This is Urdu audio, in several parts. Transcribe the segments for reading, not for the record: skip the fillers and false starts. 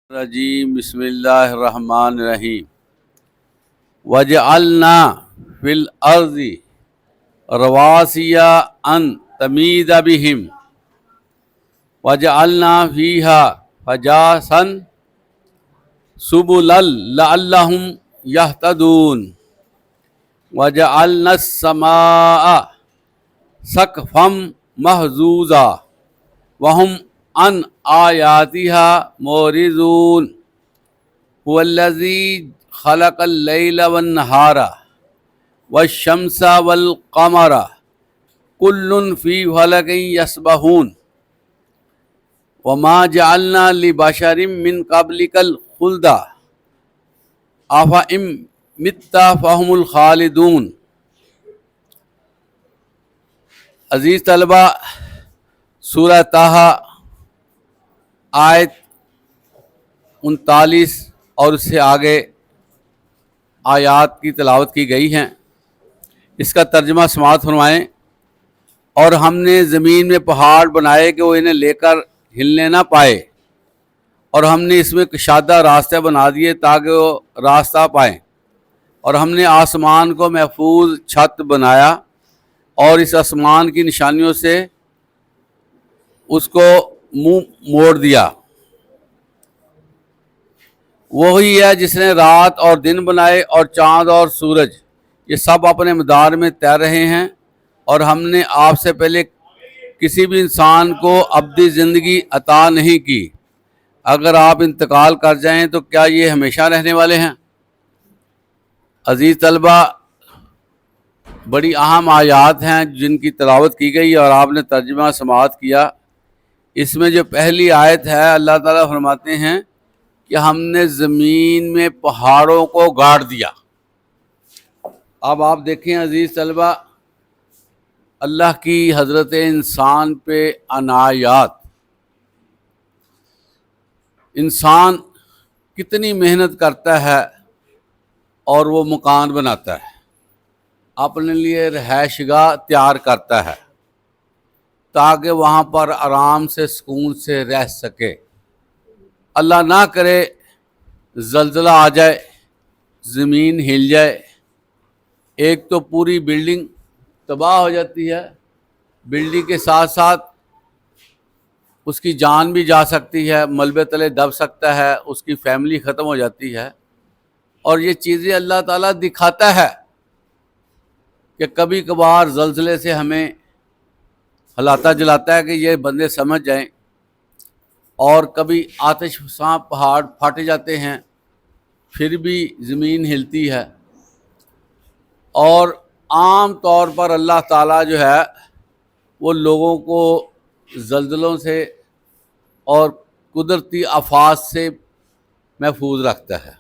الرجیم بسم اللہ الرحمن الرحیم وجعلنا فی الارض رواسیا ان تمید بہم وجعلنا فیہا فجاجا سبلا لعلہم یہتدون وجعلنا السماء سقفا محفوظا وہم عن آیاتها معرضون هو الذی خلق اللیل والنہار والشمس والقمر کل فی فلک یسبحون وما جعلنا لبشر من قبلک الخلد افإن مت فهم الخالدون۔ عزیز طلبہ، سورہ طٰہٰ آیت 39 اور اس سے آگے آیات کی تلاوت کی گئی ہیں۔ اس کا ترجمہ سماعت فرمائیں۔ اور ہم نے زمین میں پہاڑ بنائے کہ وہ انہیں لے کر ہلنے نہ پائے، اور ہم نے اس میں کشادہ راستے بنا دیے تاکہ وہ راستہ پائیں، اور ہم نے آسمان کو محفوظ چھت بنایا اور اس آسمان کی نشانیوں سے اس کو منہ موڑ دیا۔ وہی ہے جس نے رات اور دن بنائے اور چاند اور سورج، یہ سب اپنے مدار میں تیر رہے ہیں، اور ہم نے آپ سے پہلے کسی بھی انسان کو ابدی زندگی عطا نہیں کی۔ اگر آپ انتقال کر جائیں تو کیا یہ ہمیشہ رہنے والے ہیں؟ عزیز طلبہ، بڑی اہم آیات ہیں جن کی تلاوت کی گئی اور آپ نے ترجمہ سماعت کیا۔ اس میں جو پہلی آیت ہے، اللہ تعالیٰ فرماتے ہیں کہ ہم نے زمین میں پہاڑوں کو گاڑ دیا۔ اب آپ دیکھیں عزیز طلبہ، اللہ کی حضرت انسان پہ عنایات، انسان کتنی محنت کرتا ہے اور وہ مکان بناتا ہے، اپنے لیے رہائش گاہ تیار کرتا ہے تاکہ وہاں پر آرام سے سکون سے رہ سکے۔ اللہ نہ کرے زلزلہ آ جائے، زمین ہل جائے، ایک تو پوری بلڈنگ تباہ ہو جاتی ہے، بلڈنگ کے ساتھ ساتھ اس کی جان بھی جا سکتی ہے، ملبے تلے دب سکتا ہے، اس کی فیملی ختم ہو جاتی ہے۔ اور یہ چیزیں اللہ تعالیٰ دکھاتا ہے کہ کبھی کبھار زلزلے سے ہمیں ہلاتا جلاتا ہے کہ یہ بندے سمجھ جائیں، اور کبھی آتش فشاں پہاڑ پھٹ جاتے ہیں پھر بھی زمین ہلتی ہے۔ اور عام طور پر اللہ تعالیٰ جو ہے وہ لوگوں کو زلزلوں سے اور قدرتی آفات سے محفوظ رکھتا ہے۔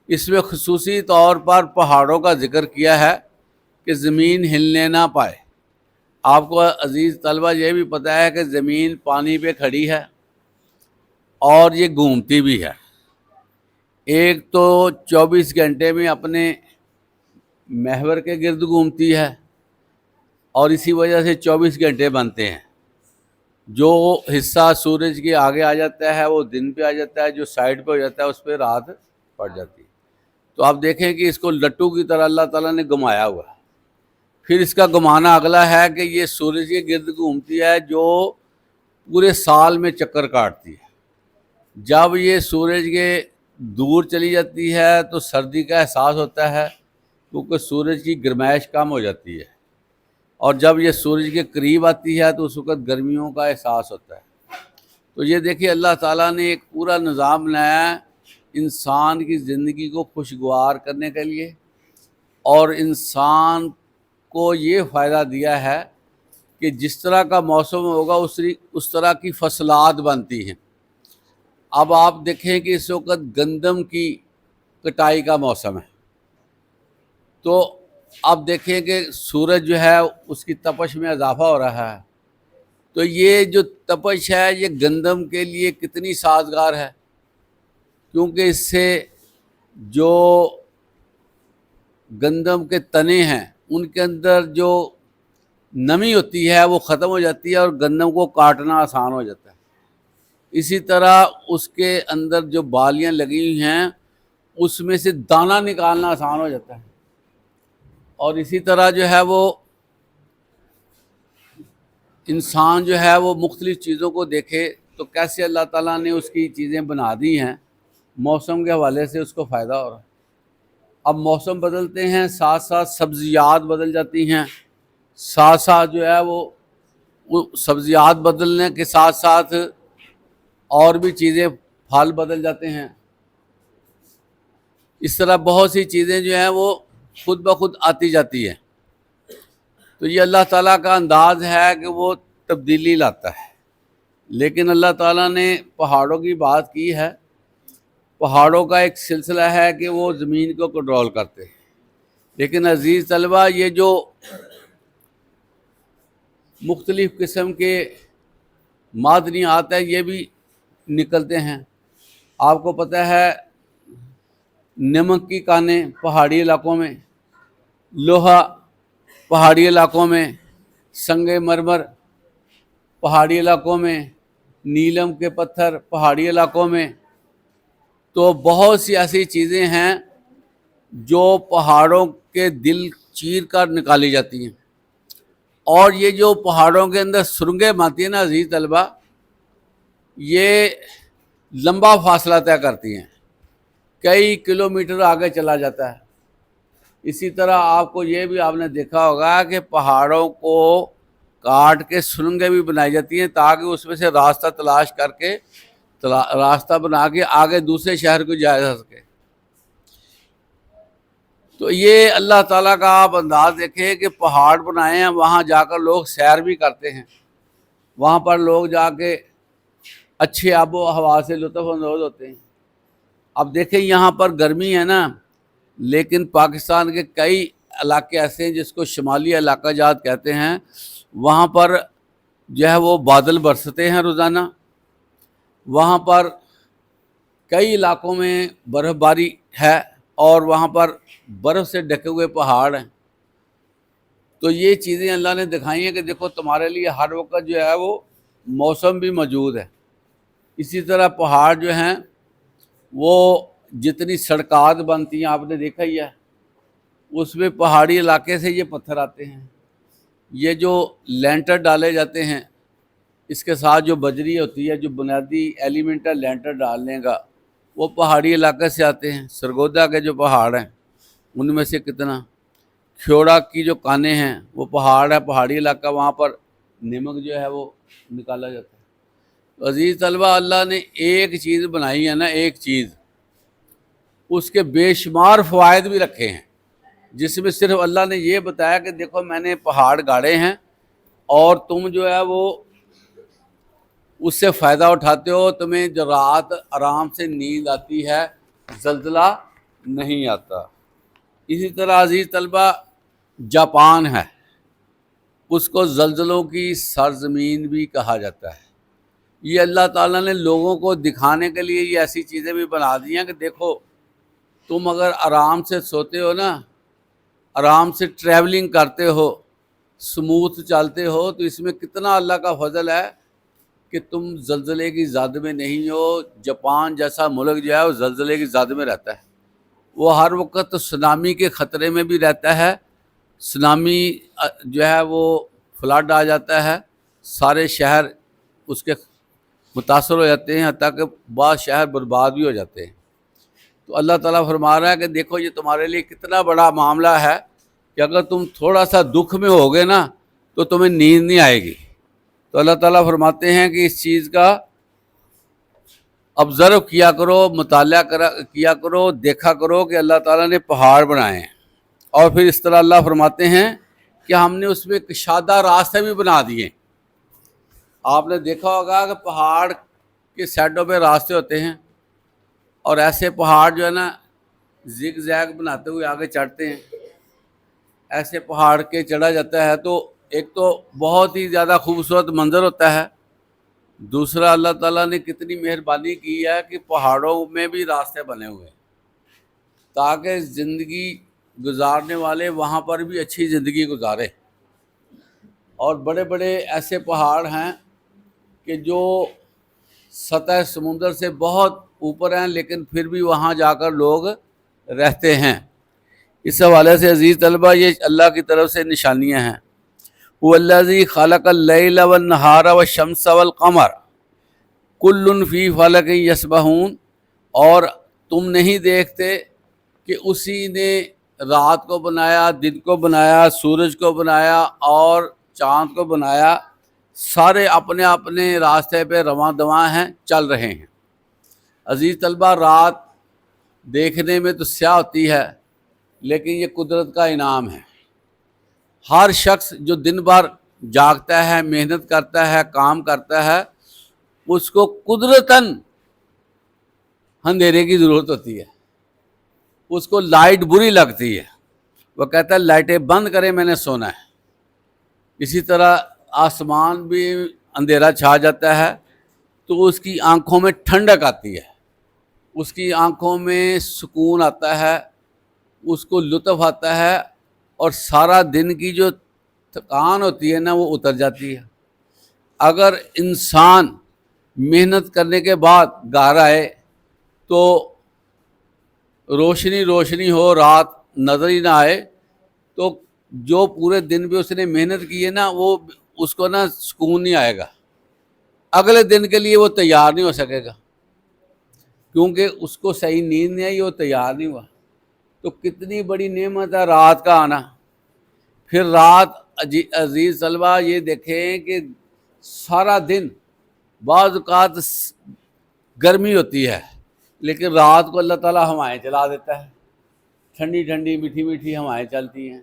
اس میں خصوصی طور پر پہاڑوں کا ذکر کیا ہے کہ زمین ہلنے نہ پائے۔ آپ کو عزیز طلبہ یہ بھی پتہ ہے کہ زمین پانی پہ کھڑی ہے اور یہ گھومتی بھی ہے۔ ایک تو 24 گھنٹے میں اپنے محور کے گرد گھومتی ہے، اور اسی وجہ سے 24 گھنٹے بنتے ہیں۔ جو حصہ سورج کے آگے آ جاتا ہے وہ دن پہ آ جاتا ہے، جو سائڈ پہ ہو جاتا ہے اس پہ رات پڑ جاتی ہے۔ تو آپ دیکھیں کہ اس کو لٹو کی طرح اللہ تعالیٰ نے گھمایا ہوا ہے۔ پھر اس کا گھمانا اگلا ہے کہ یہ سورج کے گرد گھومتی ہے جو پورے سال میں چکر کاٹتی ہے۔ جب یہ سورج کے دور چلی جاتی ہے تو سردی کا احساس ہوتا ہے کیونکہ سورج کی گرمائش کم ہو جاتی ہے، اور جب یہ سورج کے قریب آتی ہے تو اس وقت گرمیوں کا احساس ہوتا ہے۔ تو یہ دیکھیے اللہ تعالیٰ نے ایک پورا نظام بنایا ہے انسان کی زندگی کو خوشگوار کرنے کے لیے، اور انسان کو یہ فائدہ دیا ہے کہ جس طرح کا موسم ہوگا اس طرح کی فصلات بنتی ہیں۔ اب آپ دیکھیں کہ اس وقت گندم کی کٹائی کا موسم ہے، تو اب دیکھیں کہ سورج جو ہے اس کی تپش میں اضافہ ہو رہا ہے، تو یہ جو تپش ہے یہ گندم کے لیے کتنی سازگار ہے، کیونکہ اس سے جو گندم کے تنے ہیں ان کے اندر جو نمی ہوتی ہے وہ ختم ہو جاتی ہے اور گندم کو کاٹنا آسان ہو جاتا ہے۔ اسی طرح اس کے اندر جو بالیاں لگی ہوئی ہیں اس میں سے دانہ نکالنا آسان ہو جاتا ہے. اور اسی طرح جو ہے وہ انسان جو ہے وہ مختلف چیزوں کو دیکھے تو کیسے اللہ تعالیٰ نے اس کی چیزیں بنا دی ہیں، موسم کے حوالے سے اس کو فائدہ ہو رہا ہے. اب موسم بدلتے ہیں، ساتھ ساتھ سبزیات بدل جاتی ہیں، ساتھ ساتھ جو ہے وہ سبزیات بدلنے کے ساتھ ساتھ اور بھی چیزیں، پھل بدل جاتے ہیں. اس طرح بہت سی چیزیں جو ہیں وہ خود بخود آتی جاتی ہیں. تو یہ اللہ تعالیٰ کا انداز ہے کہ وہ تبدیلی لاتا ہے. لیکن اللہ تعالیٰ نے پہاڑوں کی بات کی ہے. پہاڑوں کا ایک سلسلہ ہے کہ وہ زمین کو کنٹرول کرتے ہیں. لیکن عزیز طلبہ، یہ جو مختلف قسم کے معدنیات ہیں یہ بھی نکلتے ہیں. آپ کو پتہ ہے نمک کی کانیں پہاڑی علاقوں میں، لوہا پہاڑی علاقوں میں، سنگ مرمر پہاڑی علاقوں میں، نیلم کے پتھر پہاڑی علاقوں میں. تو بہت سی ایسی چیزیں ہیں جو پہاڑوں کے دل چیر کر نکالی جاتی ہیں. اور یہ جو پہاڑوں کے اندر سرنگیں بنتی ہیں نا عزیز طلبہ، یہ لمبا فاصلہ طے کرتی ہیں، کئی کلومیٹر آگے چلا جاتا ہے. اسی طرح آپ نے دیکھا ہوگا کہ پہاڑوں کو کاٹ کے سرنگیں بھی بنائی جاتی ہیں تاکہ اس میں سے راستہ تلاش کر کے راستہ بنا کے آگے دوسرے شہر کو جایا جا سکے. تو یہ اللہ تعالیٰ کا آپ انداز دیکھیں کہ پہاڑ بنائے ہیں، وہاں جا کر لوگ سیر بھی کرتے ہیں، وہاں پر لوگ جا کے اچھے آب و ہوا سے لطف اندوز ہوتے ہیں. اب دیکھیں یہاں پر گرمی ہے نا، لیکن پاکستان کے کئی علاقے ایسے ہیں جس کو شمالی علاقہ جات کہتے ہیں، وہاں پر جو ہے وہ بادل برستے ہیں روزانہ. وہاں پر کئی علاقوں میں برف باری ہے اور وہاں پر برف سے ڈھکے ہوئے پہاڑ ہیں. تو یہ چیزیں اللہ نے دکھائی ہیں کہ دیکھو تمہارے لیے ہر وقت جو ہے وہ موسم بھی موجود ہے. اسی طرح پہاڑ جو ہیں وہ جتنی سڑکات بنتی ہیں آپ نے دیکھا ہی ہے، اس میں پہاڑی علاقے سے یہ پتھر آتے ہیں. یہ جو لینٹر ڈالے جاتے ہیں، اس کے ساتھ جو بجری ہوتی ہے، جو بنیادی ایلیمنٹ ہے لینٹر ڈالنے کا، وہ پہاڑی علاقے سے آتے ہیں. سرگودا کے جو پہاڑ ہیں ان میں سے کتنا، کھیوڑا کی جو کانیں ہیں وہ پہاڑ ہے، پہاڑی علاقہ، وہاں پر نمک جو ہے وہ نکالا جاتا ہے. تو عزیز طلبہ، اللہ نے ایک چیز بنائی ہے نا، ایک چیز، اس کے بے شمار فوائد بھی رکھے ہیں، جس میں صرف اللہ نے یہ بتایا کہ دیکھو میں نے پہاڑ گاڑے ہیں اور تم جو ہے وہ اس سے فائدہ اٹھاتے ہو. تمہیں جو رات آرام سے نیند آتی ہے، زلزلہ نہیں آتا. اسی طرح عزیز طلبہ، جاپان ہے، اس کو زلزلوں کی سرزمین بھی کہا جاتا ہے. یہ اللہ تعالیٰ نے لوگوں کو دکھانے کے لیے یہ ایسی چیزیں بھی بنا دی ہیں کہ دیکھو تم اگر آرام سے سوتے ہو نا، آرام سے ٹریولنگ کرتے ہو، سموتھ چلتے ہو، تو اس میں کتنا اللہ کا فضل ہے کہ تم زلزلے کی زد میں نہیں ہو. جاپان جیسا ملک جو ہے وہ زلزلے کی زد میں رہتا ہے، وہ ہر وقت سونامی کے خطرے میں بھی رہتا ہے. سونامی جو ہے وہ فلڈ آ جاتا ہے، سارے شہر اس کے متاثر ہو جاتے ہیں، حتیٰ کہ بعض شہر برباد بھی ہو جاتے ہیں. تو اللہ تعالیٰ فرما رہا ہے کہ دیکھو یہ تمہارے لیے کتنا بڑا معاملہ ہے کہ اگر تم تھوڑا سا دکھ میں ہوگے نا تو تمہیں نیند نہیں آئے گی. تو اللہ تعالیٰ فرماتے ہیں کہ اس چیز کا آبزرو کیا کرو، مطالعہ کیا کرو، دیکھا کرو کہ اللہ تعالیٰ نے پہاڑ بنائے ہیں. اور پھر اس طرح اللہ فرماتے ہیں کہ ہم نے اس میں کشادہ راستے بھی بنا دیے. آپ نے دیکھا ہوگا کہ پہاڑ کے سائڈوں پہ راستے ہوتے ہیں اور ایسے پہاڑ جو ہے نا زگ زیگ بناتے ہوئے آگے چڑھتے ہیں. ایسے پہاڑ کے چڑھا جاتا ہے تو ایک تو بہت ہی زیادہ خوبصورت منظر ہوتا ہے، دوسرا اللہ تعالیٰ نے کتنی مہربانی کی ہے کہ پہاڑوں میں بھی راستے بنے ہوئے ہیں تاکہ زندگی گزارنے والے وہاں پر بھی اچھی زندگی گزارے. اور بڑے بڑے ایسے پہاڑ ہیں کہ جو سطح سمندر سے بہت اوپر ہیں، لیکن پھر بھی وہاں جا کر لوگ رہتے ہیں۔ اس حوالے سے عزیز طلبہ یہ اللہ کی طرف سے نشانیاں ہیں۔ هو الذی خلق اللیل والنہار والشمس والقمر کل فی فلک یسبحون، اور تم نہیں دیکھتے کہ اسی نے رات کو بنایا، دن کو بنایا، سورج کو بنایا اور چاند کو بنایا، سارے اپنے اپنے راستے پہ رواں دواں ہیں، چل رہے ہیں۔ عزیز طلبہ، رات دیکھنے میں تو سیاہ ہوتی ہے، لیکن یہ قدرت کا انعام ہے۔ ہر شخص جو دن بھر جاگتا ہے، محنت کرتا ہے، کام کرتا ہے، اس کو قدرتاً اندھیرے کی ضرورت ہوتی ہے، اس کو لائٹ بری لگتی ہے، وہ کہتا ہے لائٹیں بند کریں، میں نے سونا ہے۔ اسی طرح آسمان بھی اندھیرا چھا جاتا ہے تو اس کی آنکھوں میں ٹھنڈک آتی ہے، اس کی آنکھوں میں سکون آتا ہے، اس کو لطف آتا ہے، اور سارا دن کی جو تھکان ہوتی ہے نا وہ اتر جاتی ہے۔ اگر انسان محنت کرنے کے بعد گھر آئے تو روشنی روشنی ہو، رات نظر ہی نہ آئے، تو جو پورے دن بھی اس نے محنت کی ہے نا، وہ اس کو نا سکون نہیں آئے گا، اگلے دن کے لیے وہ تیار نہیں ہو سکے گا، کیونکہ اس کو صحیح نیند نہیں آئی، وہ تیار نہیں ہوا۔ تو کتنی بڑی نعمت ہے رات کا آنا۔ پھر رات، عزیز طلبہ یہ دیکھیں کہ سارا دن بعض اوقات گرمی ہوتی ہے، لیکن رات کو اللہ تعالیٰ ہوائیں چلا دیتا ہے، ٹھنڈی ٹھنڈی میٹھی میٹھی ہوائیں چلتی ہیں۔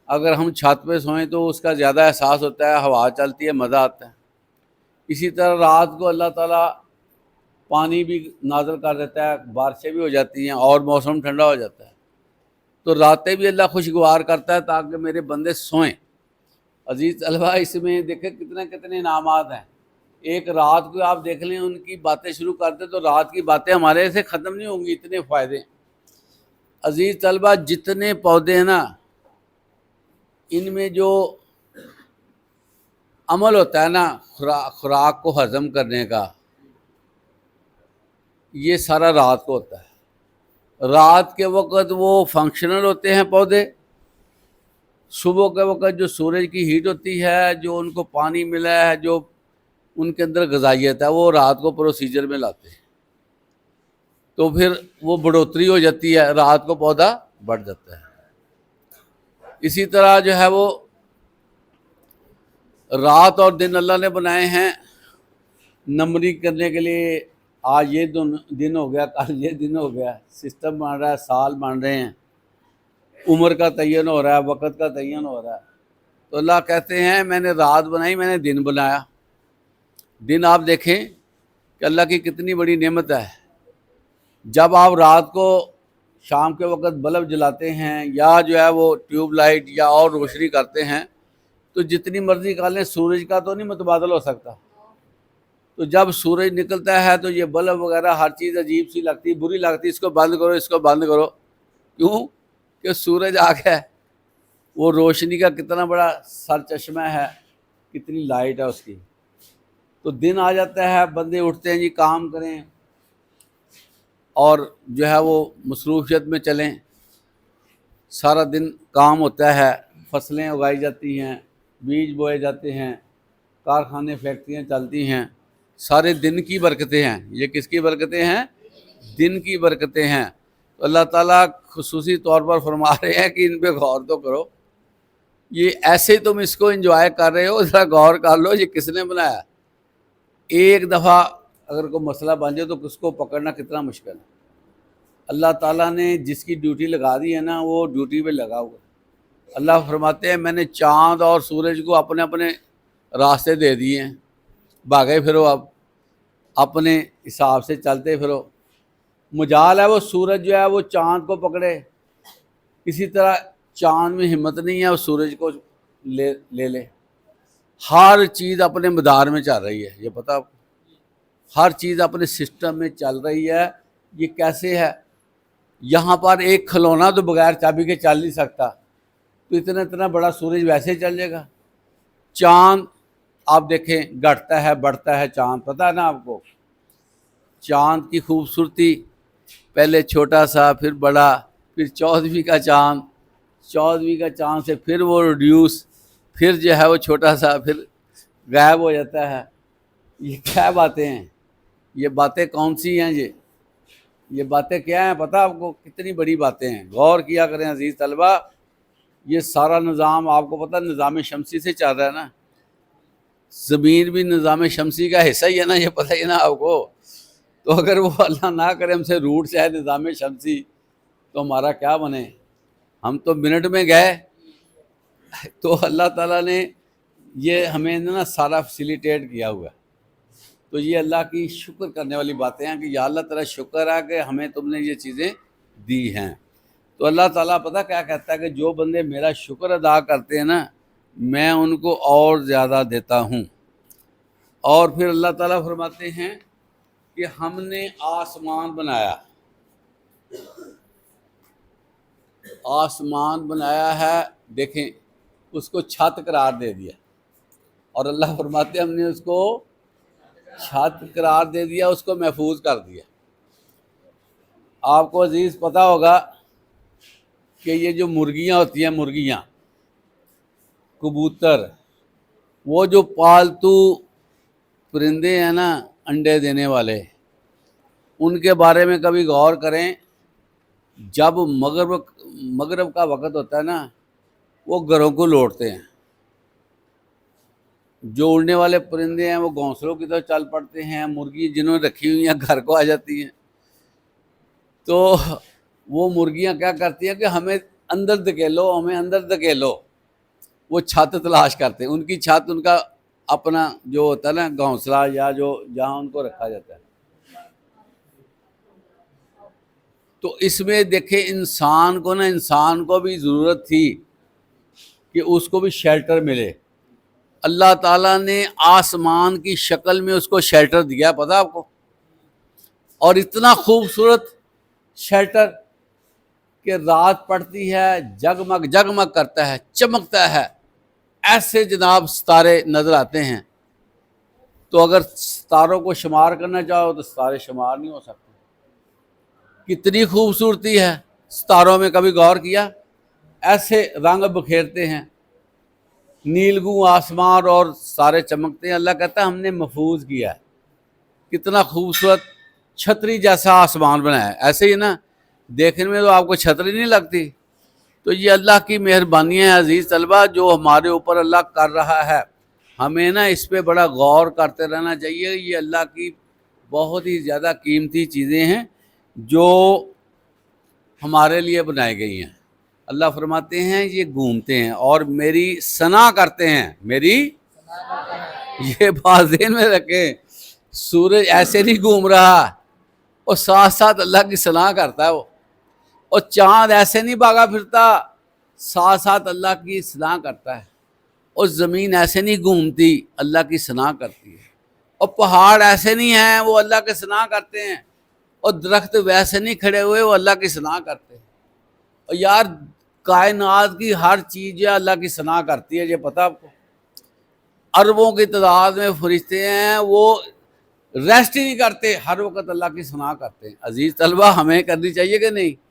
اگر ہم چھت پہ سوئیں تو اس کا زیادہ احساس ہوتا ہے، ہوا چلتی ہے، مزہ آتا ہے۔ اسی طرح رات کو اللہ تعالیٰ پانی بھی نازل کر دیتا ہے، بارشیں بھی ہو جاتی ہیں اور موسم ٹھنڈا ہو جاتا ہے۔ تو راتیں بھی اللہ خوشگوار کرتا ہے تاکہ میرے بندے سوئیں۔ عزیز طلبہ، اس میں دیکھیں کتنے انعامات ہیں۔ ایک رات کو آپ دیکھ لیں، ان کی باتیں شروع کرتے تو رات کی باتیں ہمارے سے ختم نہیں ہوں گی، اتنے فائدے۔ عزیز طلبہ، جتنے پودے ہیں نا، ان میں جو عمل ہوتا ہے نا خوراک کو ہضم کرنے کا، یہ سارا رات کو ہوتا ہے۔ رات کے وقت وہ فنکشنل ہوتے ہیں پودے، صبح کے وقت جو سورج کی ہیٹ ہوتی ہے، جو ان کو پانی ملا ہے، جو ان کے اندر غذائیت ہے، وہ رات کو پروسیجر میں لاتے ہیں، تو پھر وہ بڑھوتری ہو جاتی ہے، رات کو پودا بڑھ جاتا ہے۔ اسی طرح جو ہے وہ رات اور دن اللہ نے بنائے ہیں نمبرنگ کرنے کے لیے۔ آج یہ دن ہو گیا، کل یہ دن ہو گیا، سسٹم بن رہا ہے، سال بن رہے ہیں، عمر کا تعین ہو رہا ہے، وقت کا تعین ہو رہا ہے۔ تو اللہ کہتے ہیں میں نے رات بنائی، میں نے دن بنایا۔ دن آپ دیکھیں کہ اللہ کی کتنی بڑی نعمت ہے۔ جب آپ رات کو شام کے وقت بلب جلاتے ہیں یا جو ہے وہ ٹیوب لائٹ یا اور روشنی کرتے ہیں، تو جتنی مرضی کر لیں سورج کا تو نہیں متبادل ہو سکتا۔ تو جب سورج نکلتا ہے تو یہ بلب وغیرہ ہر چیز عجیب سی لگتی، بری لگتی، اس کو بند کرو، اس کو بند کرو، کیوں کہ سورج آ گیا ہے۔ وہ روشنی کا کتنا بڑا سر چشمہ ہے، کتنی لائٹ ہے اس کی۔ تو دن آ جاتا ہے، بندے اٹھتے ہیں جی کام کریں اور جو ہے وہ مصروفیت میں چلیں، سارا دن کام ہوتا ہے، فصلیں اگائی جاتی ہیں، بیج بوئے جاتے ہیں، کارخانے فیکٹریاں چلتی ہیں، سارے دن کی برکتیں ہیں۔ یہ کس کی برکتیں ہیں؟ دن کی برکتیں ہیں۔ تو اللہ تعالیٰ خصوصی طور پر فرما رہے ہیں کہ ان پہ غور تو کرو، یہ ایسے تم اس کو انجوائے کر رہے ہو، ذرا غور کر لو یہ کس نے بنایا۔ ایک دفعہ اگر کوئی مسئلہ بن جائے تو اس کو پکڑنا کتنا مشکل ہے۔ اللہ تعالیٰ نے جس کی ڈیوٹی لگا دی ہے نا، وہ ڈیوٹی پہ لگا ہوا ہے۔ اللہ فرماتے ہیں میں نے چاند اور سورج کو اپنے اپنے راستے دے دیے ہیں، بھاگے پھرو، اب اپنے حساب سے چلتے پھرو۔ مجال ہے وہ سورج جو ہے وہ چاند کو پکڑے، اسی طرح چاند میں ہمت نہیں ہے وہ سورج کو لے لے۔ ہر چیز اپنے مدار میں چل رہی ہے، یہ پتہ آپ کو؟ ہر چیز اپنے سسٹم میں چل رہی ہے۔ یہ کیسے ہے؟ یہاں پر ایک کھلونا تو بغیر چابی کے چل نہیں سکتا، تو اتنا بڑا سورج ویسے ہی چل جائے گا۔ چاند آپ دیکھیں گھٹتا ہے بڑھتا ہے، چاند پتہ ہے نا آپ کو، چاند کی خوبصورتی، پہلے چھوٹا سا، پھر بڑا، پھر 14ویں کا چاند، 14ویں کا چاند سے پھر وہ ریڈیوس، پھر جو ہے وہ چھوٹا سا، پھر غائب ہو جاتا ہے۔ یہ کیا باتیں ہیں؟ یہ باتیں کون سی ہیں؟ یہ باتیں کیا ہیں پتہ آپ کو؟ کتنی بڑی باتیں ہیں، غور کیا کریں عزیز طلبہ۔ یہ سارا نظام آپ کو پتہ نظام شمسی سے چل رہا ہے نا، زمین بھی نظام شمسی کا حصہ ہی ہے نا، یہ پتہ ہی نا آپ کو۔ تو اگر وہ اللہ نہ کرے ہم سے روٹ سے ہے نظام شمسی، تو ہمارا کیا بنے؟ ہم تو منٹ میں گئے۔ تو اللہ تعالیٰ نے یہ ہمیں نا سارا فیسیلیٹیٹ کیا ہوا ہے۔ تو یہ اللہ کی شکر کرنے والی باتیں ہیں کہ یا اللہ تعالیٰ شکر ہے کہ ہمیں تم نے یہ چیزیں دی ہیں۔ تو اللہ تعالیٰ پتہ کیا کہتا ہے کہ جو بندے میرا شکر ادا کرتے ہیں نا، میں ان کو اور زیادہ دیتا ہوں۔ اور پھر اللہ تعالیٰ فرماتے ہیں کہ ہم نے آسمان بنایا، آسمان بنایا ہے، دیکھیں اس کو چھت قرار دے دیا، اور اللہ فرماتے ہیں ہم نے اس کو چھت قرار دے دیا، اس کو محفوظ کر دیا۔ آپ کو عزیز پتہ ہوگا کہ یہ جو مرغیاں ہوتی ہیں، مرغیاں، کبوتر، وہ جو پالتو پرندے ہیں نا انڈے دینے والے، ان کے بارے میں کبھی غور کریں۔ جب مغرب کا وقت ہوتا ہے نا، وہ گھروں کو لوٹتے ہیں۔ جو اڑنے والے پرندے ہیں وہ گھونسلوں کی طرف چل پڑتے ہیں، مرغی جنہوں نے رکھی ہوئی ہیں گھر کو آ جاتی ہیں۔ تو وہ مرغیاں کیا کرتی ہیں کہ ہمیں اندر دھکیلو، ہمیں اندر دھکیلو، وہ چھت تلاش کرتے ہیں۔ ان کی چھت ان کا اپنا جو ہوتا ہے نا گھونسلہ، یا جو جہاں ان کو رکھا جاتا ہے۔ تو اس میں دیکھیں انسان کو بھی ضرورت تھی کہ اس کو بھی شیلٹر ملے۔ اللہ تعالیٰ نے آسمان کی شکل میں اس کو شیلٹر دیا، پتہ آپ کو؟ اور اتنا خوبصورت شیلٹر کہ رات پڑتی ہے جگمگ جگمگ کرتا ہے، چمکتا ہے، ایسے جناب ستارے نظر آتے ہیں۔ تو اگر ستاروں کو شمار کرنا چاہو تو ستارے شمار نہیں ہو سکتے۔ کتنی خوبصورتی ہے ستاروں میں، کبھی غور کیا؟ ایسے رنگ بکھیرتے ہیں، نیلگوں آسمان اور ستارے چمکتے ہیں۔ اللہ کہتا ہے ہم نے محفوظ کیا ہے۔ کتنا خوبصورت چھتری جیسا آسمان بنایا ہے۔ ایسے ہی نا دیکھنے میں تو آپ کو چھتری نہیں لگتی۔ تو یہ اللہ کی مہربانیاں ہیں عزیز طلبہ، جو ہمارے اوپر اللہ کر رہا ہے۔ ہمیں نا اس پہ بڑا غور کرتے رہنا چاہیے۔ یہ اللہ کی بہت ہی زیادہ قیمتی چیزیں ہیں جو ہمارے لیے بنائی گئی ہیں۔ اللہ فرماتے ہیں یہ گھومتے ہیں اور میری ثنا کرتے ہیں، میری، یہ بات ذہن میں رکھیں، سورج ایسے نہیں گھوم رہا، اور ساتھ ساتھ اللہ کی ثنا کرتا ہے وہ۔ اور چاند ایسے نہیں بھاگا پھرتا، ساتھ ساتھ اللہ کی ثنا کرتا ہے۔ اور زمین ایسے نہیں گھومتی، اللہ کی ثنا کرتی ہے۔ اور پہاڑ ایسے نہیں ہیں، وہ اللہ کی ثنا کرتے ہیں۔ اور درخت ویسے نہیں کھڑے ہوئے، وہ اللہ کی ثنا کرتے ہیں۔ اور یار کائنات کی ہر چیز جو اللہ کی ثنا کرتی ہے، یہ پتہ آپ کو؟ اربوں کی تعداد میں فرشتے ہیں، وہ ریسٹ ہی نہیں کرتے، ہر وقت اللہ کی ثنا کرتے ہیں۔ عزیز طلبہ ہمیں کرنی چاہیے کہ نہیں؟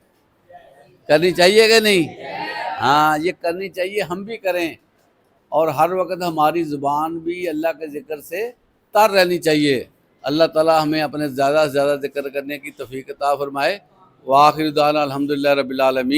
کرنی چاہیے کہ نہیں؟ ہاں یہ کرنی چاہیے، ہم بھی کریں، اور ہر وقت ہماری زبان بھی اللہ کے ذکر سے تر رہنی چاہیے۔ اللہ تعالیٰ ہمیں اپنے زیادہ سے زیادہ ذکر کرنے کی توفیق عطا فرمائے۔ وآخر دعوانا الحمدللہ رب العالمین۔